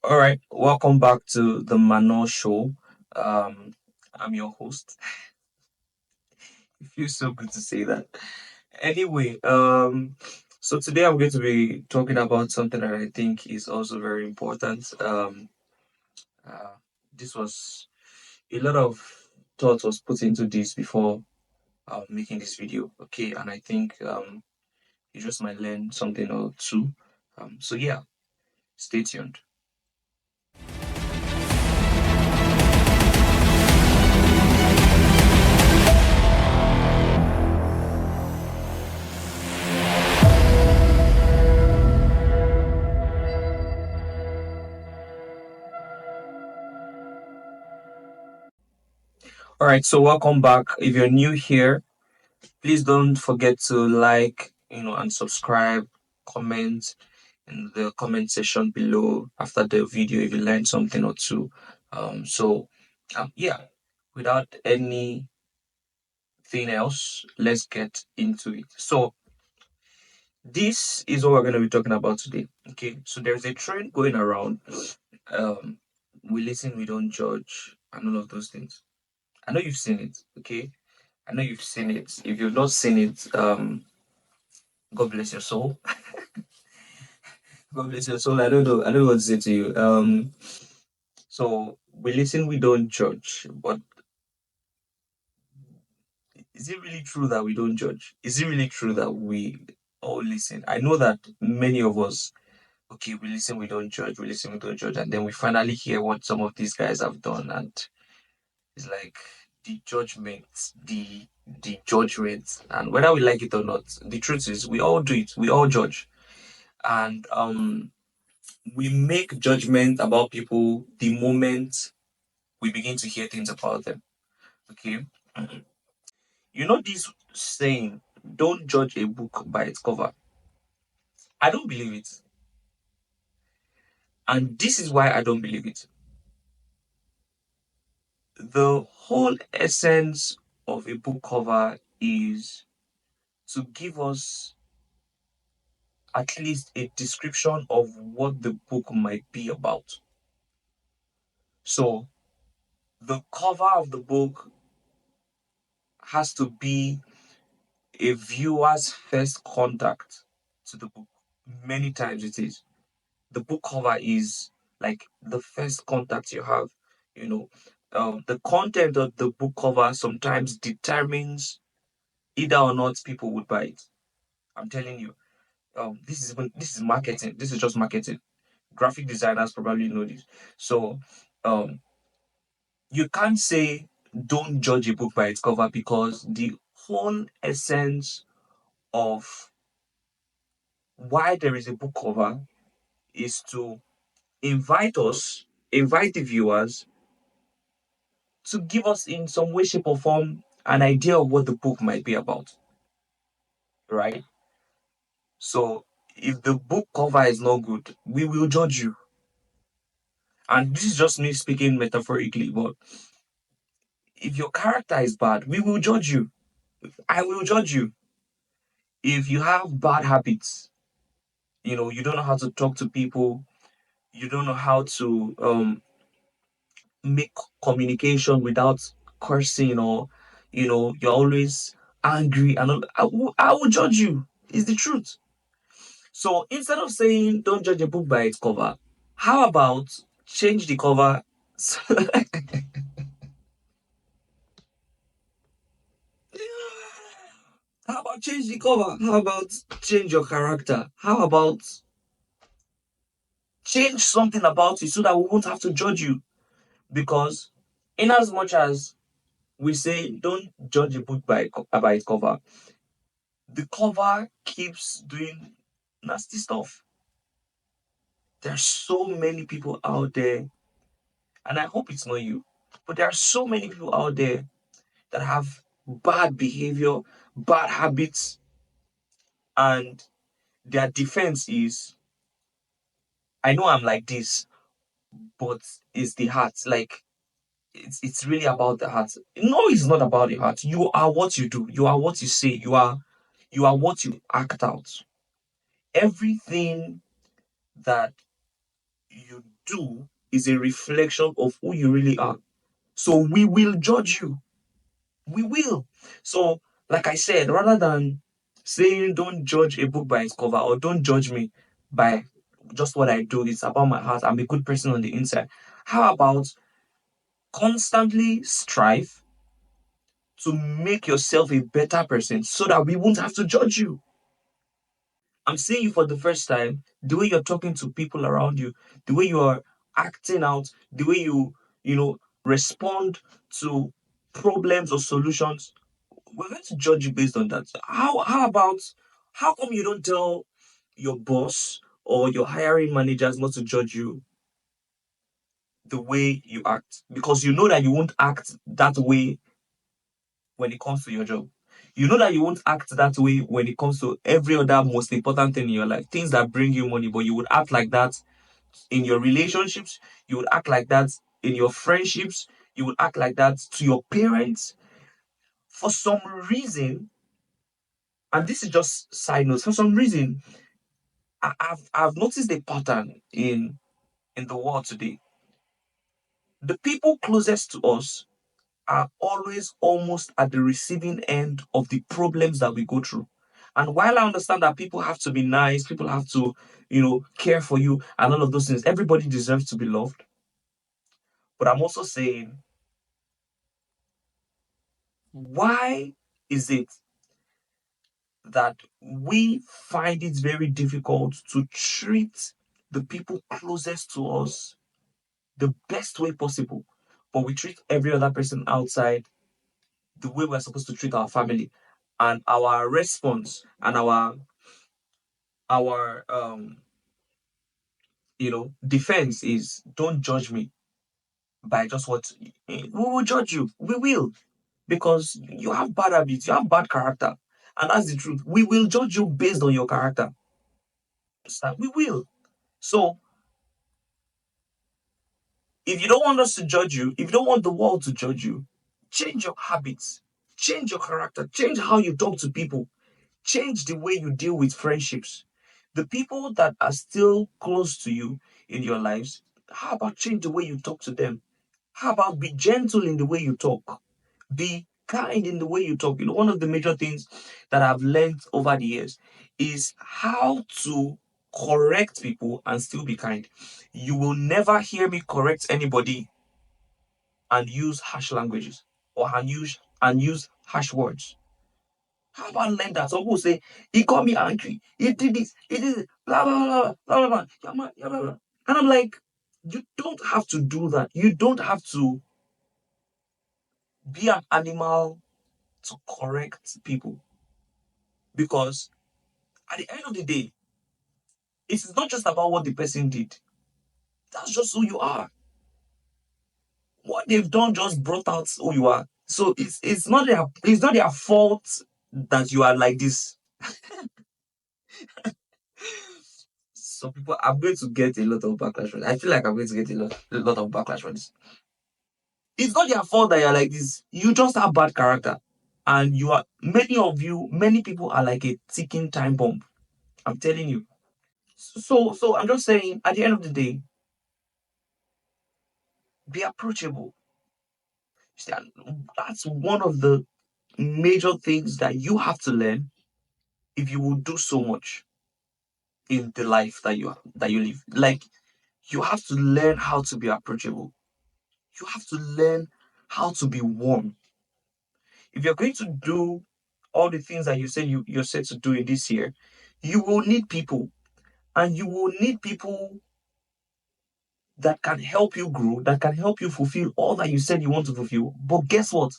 All right, welcome back to the Manor Show. I'm your host. It feels so good to say that. Anyway, so today I'm going to be talking about something that I think is also very important. Uh, this was a lot of thought was put into this before making this video. Okay, and I think you just might learn something or two. So yeah, stay tuned. All right, so welcome back. If you're new here, please don't forget to like, and subscribe, comment in the comment section below after the video if you learned something or two. Yeah, without anything else, let's get into it. So, this is what we're going to be talking about today. Okay, so there's a trend going around. Um, we listen, we don't judge, and all of those things. I know you've seen it. Okay, I know you've seen it. If you've not seen it, God bless your soul. God bless your soul. I don't know. I don't know what to say to you. So we listen, we don't judge. But is it really true that we don't judge? Is it really true that we all listen? I know that many of us, okay, we listen, we don't judge. We listen, we don't judge, and then we finally hear what some of these guys have done, and it's like the judgment, the judgment, and whether we like it or not, the truth is we all do it. We all judge, and we make judgment about people the moment we begin to hear things about them. Okay. You know this saying, don't judge a book by its cover. I don't believe it. And this is why I don't believe it. The whole essence of a book cover is to give us at least a description of what the book might be about. So the cover of the book has to be a viewer's first contact to the book. Many times it is. The book cover is like the first contact you have. You know, the content of the book cover sometimes determines either or not people would buy it. I'm telling you, this is marketing. This is just marketing. Graphic designers probably know this. So, um, you can't say don't judge a book by its cover because the whole essence of why there is a book cover is to invite the viewers to give us in some way, shape, or form an idea of what the book might be about, right? So if the book cover is not good, we will judge you. And this is just me speaking metaphorically, but if your character is bad, we will judge you. I will judge you. If you have bad habits, you don't know how to talk to people, you don't know how to make communication without cursing, or you're always angry, and I will judge you. It's the truth. So instead of saying don't judge a book by its cover, how about change the cover? How about change the cover? How about change your character? How about change something about it so that we won't have to judge you? Because in as much as we say don't judge a book by its cover, the cover keeps doing nasty stuff. There's so many people out there, and I hope it's not you, but there are so many people out there that have bad behavior, bad habits, and their defense is, I know I'm like this, but it's the heart. Like it's really about the heart. No, it's not about the heart. You are what you do. You are what you say. You are what you act out. Everything that you do is a reflection of who you really are. So we will judge you. We will. So, like I said, rather than saying don't judge a book by its cover or don't judge me by just what I do, it's about my heart. I'm a good person on the inside. How about constantly strive to make yourself a better person so that we won't have to judge you? I'm seeing you for the first time, the way you're talking to people around you, the way you are acting out, the way you respond to problems or solutions. We're going to judge you based on that. How about how come you don't tell your boss or your hiring managers not to judge you the way you act? Because you know that you won't act that way when it comes to your job. You know that you won't act that way when it comes to every other most important thing in your life, things that bring you money, but you would act like that in your relationships, you would act like that in your friendships, you would act like that to your parents. For some reason, and this is just side notes, for some reason, I've noticed a pattern in the world today. The people closest to us are always almost at the receiving end of the problems that we go through. And while I understand that people have to be nice, people have to, care for you and all of those things, everybody deserves to be loved. But I'm also saying, why is it that we find it very difficult to treat the people closest to us the best way possible, but we treat every other person outside the way we're supposed to treat our family? And our response and our defense is don't judge me by just what we will judge you. We will, because you have bad habits, you have bad character. And that's the truth. We will judge you based on your character. Understand? We will. So if you don't want us to judge you, if you don't want the world to judge you, change your habits, change your character, change how you talk to people, change the way you deal with friendships. The people that are still close to you in your lives, how about change the way you talk to them? How about be gentle in the way you talk? Be kind in the way you talk. One of the major things that I've learned over the years is how to correct people and still be kind. You will never hear me correct anybody and use harsh languages or and use harsh words. How about learn that? Some people say, he got me angry, he did this, he did it, blah blah blah blah blah blah, blah, blah, blah. And I'm like, you don't have to do that. You don't have to be an animal to correct people, because at the end of the day, it is not just about what the person did. That's just who you are. What they've done just brought out who you are. So it's not their fault that you are like this. Some people, I'm going to get a lot of backlash for this. I feel like I'm going to get a lot of backlash for this. It's not their fault that you're like this. You just have bad character. And many people are like a ticking time bomb. I'm telling you. So I'm just saying, at the end of the day, be approachable. See, and that's one of the major things that you have to learn if you will do so much in the life that you live. Like, you have to learn how to be approachable. You have to learn how to be warm. If you're going to do all the things that you said you're set to do in this year, you will need people, and you will need people that can help you grow, that can help you fulfill all that you said you want to fulfill. But guess what?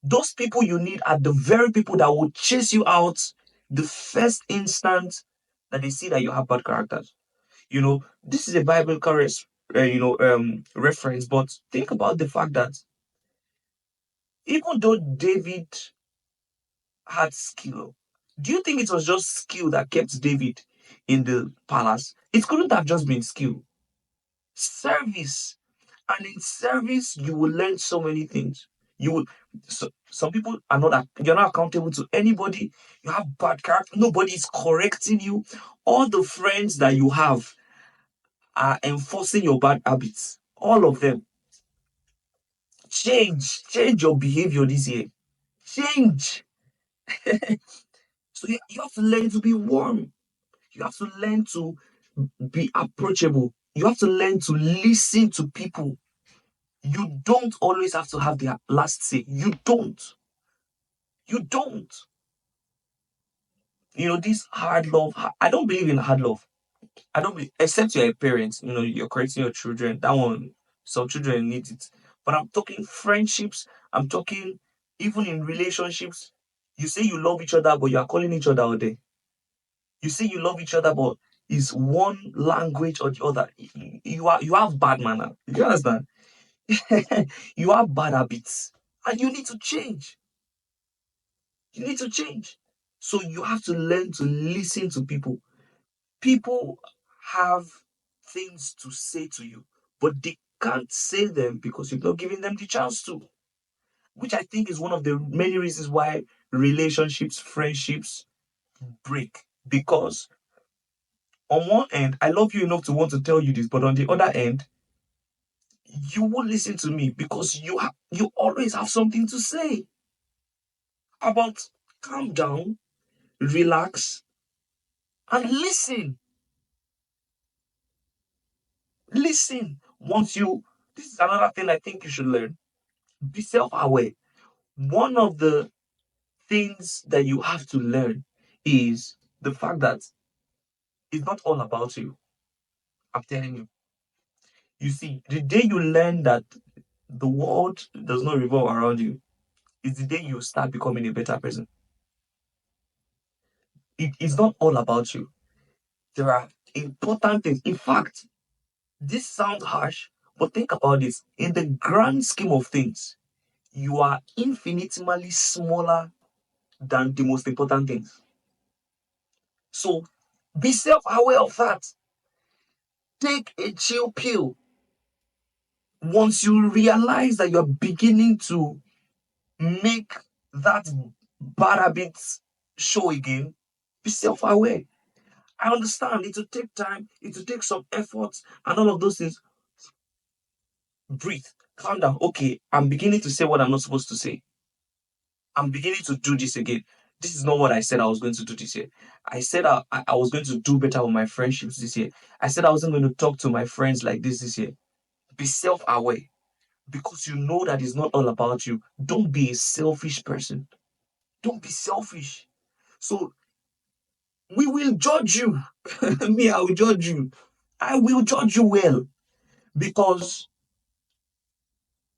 Those people you need are the very people that will chase you out the first instant that they see that you have bad characters. This is a biblical reference, but think about the fact that even though David had skill, do you think it was just skill that kept David in the palace? It couldn't have just been skill. Service. And in service, you will learn so many things. You will. Some people are not. You're not accountable to anybody. You have bad character. Nobody is correcting you. All the friends that you have are enforcing your bad habits. All of them. Change your behavior this year. Change. So you have to learn to be warm. You have to learn to be approachable. You have to learn to listen to people. You don't always have to have the last say. You don't. You don't. This hard love. I don't believe in hard love. I don't believe, except you're a parent. You're correcting your children. That one, some children need it. But I'm talking friendships. I'm talking even in relationships. You say you love each other, but you are calling each other out there. You say you love each other, but is one language or the other. You have bad manner. You understand? You have bad habits, and you need to change. You need to change. So you have to learn to listen to people. People have things to say to you, but they can't say them because you're not giving them the chance to, which I think is one of the many reasons why relationships, friendships break. Because on one end, I love you enough to want to tell you this, but on the other end, you won't listen to me because you always have something to say. About calm down, relax, and listen. Listen. This is another thing I think you should learn. Be self-aware. One of the things that you have to learn is the fact that it's not all about you. I'm telling you. You see, the day you learn that the world does not revolve around you is the day you start becoming a better person. It is not all about you. There are important things. In fact, this sounds harsh, but think about this. In the grand scheme of things, you are infinitesimally smaller than the most important things. So be self aware of that. Take a chill pill. Once you realize that you're beginning to make that bad habits show again, be self aware. I understand it will take time, it will take some effort, and all of those things. Breathe, calm down. Okay, I'm beginning to say what I'm not supposed to say. I'm beginning to do this again. This is not what I said I was going to do this year. I said I was going to do better with my friendships this year. I said I wasn't going to talk to my friends like this year. Be self aware because you know that it's not all about you. Don't be a selfish person. Don't be selfish. So we will judge you. Me, I will judge you. I will judge you well because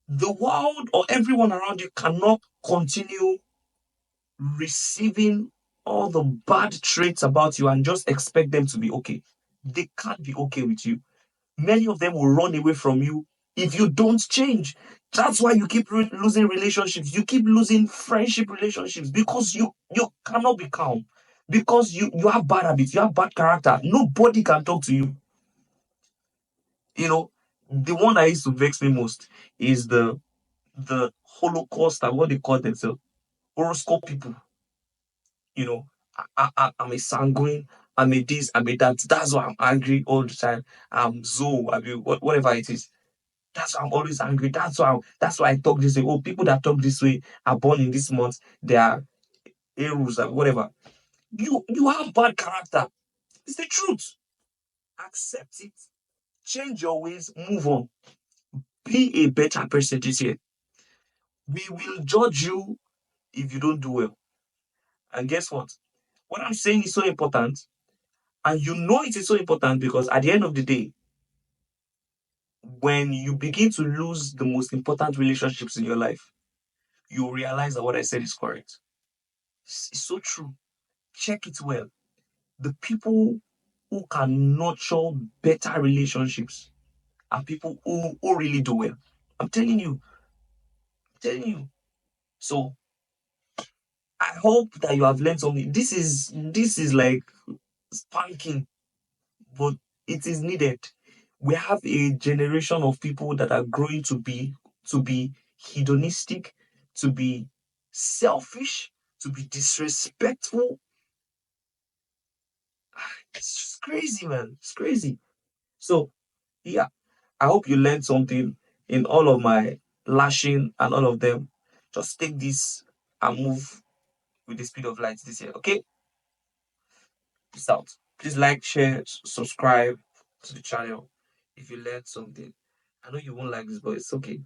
the world or everyone around you cannot continue receiving all the bad traits about you and just expect them to be okay. They can't be okay with you. Many of them will run away from you if you don't change. That's why you keep losing relationships. You keep losing friendship relationships because you cannot be calm. Because you have bad habits, you have bad character. Nobody can talk to you. You know, the one that used to vex me most is the Holocaust and what they call themselves, horoscope people. You know, I'm a sanguine, I'm a this, I'm a that. That's why I'm angry all the time. I'm so, whatever it is. That's why I'm always angry. That's why I talk this way. Oh, people that talk this way are born in this month. They are heroes or whatever. You have bad character. It's the truth. Accept it. Change your ways. Move on. Be a better person this year. We will judge you if you don't do well. And guess what? What I'm saying is so important. And you know it is so important because at the end of the day, when you begin to lose the most important relationships in your life, you realize that what I said is correct. It's so true. Check it well. The people who can nurture better relationships are people who really do well. I'm telling you, I'm telling you. So I hope that you have learned something. This is like spanking, but it is needed. We have a generation of people that are growing to be hedonistic, to be selfish, to be disrespectful. It's just crazy, man. It's crazy. So Yeah, I hope you learned something in all of my lashing and all of them. Just take this and move with the speed of light this year. Okay, peace out. Please like, share, subscribe to the channel if you learned something. I know you won't like this, but it's okay.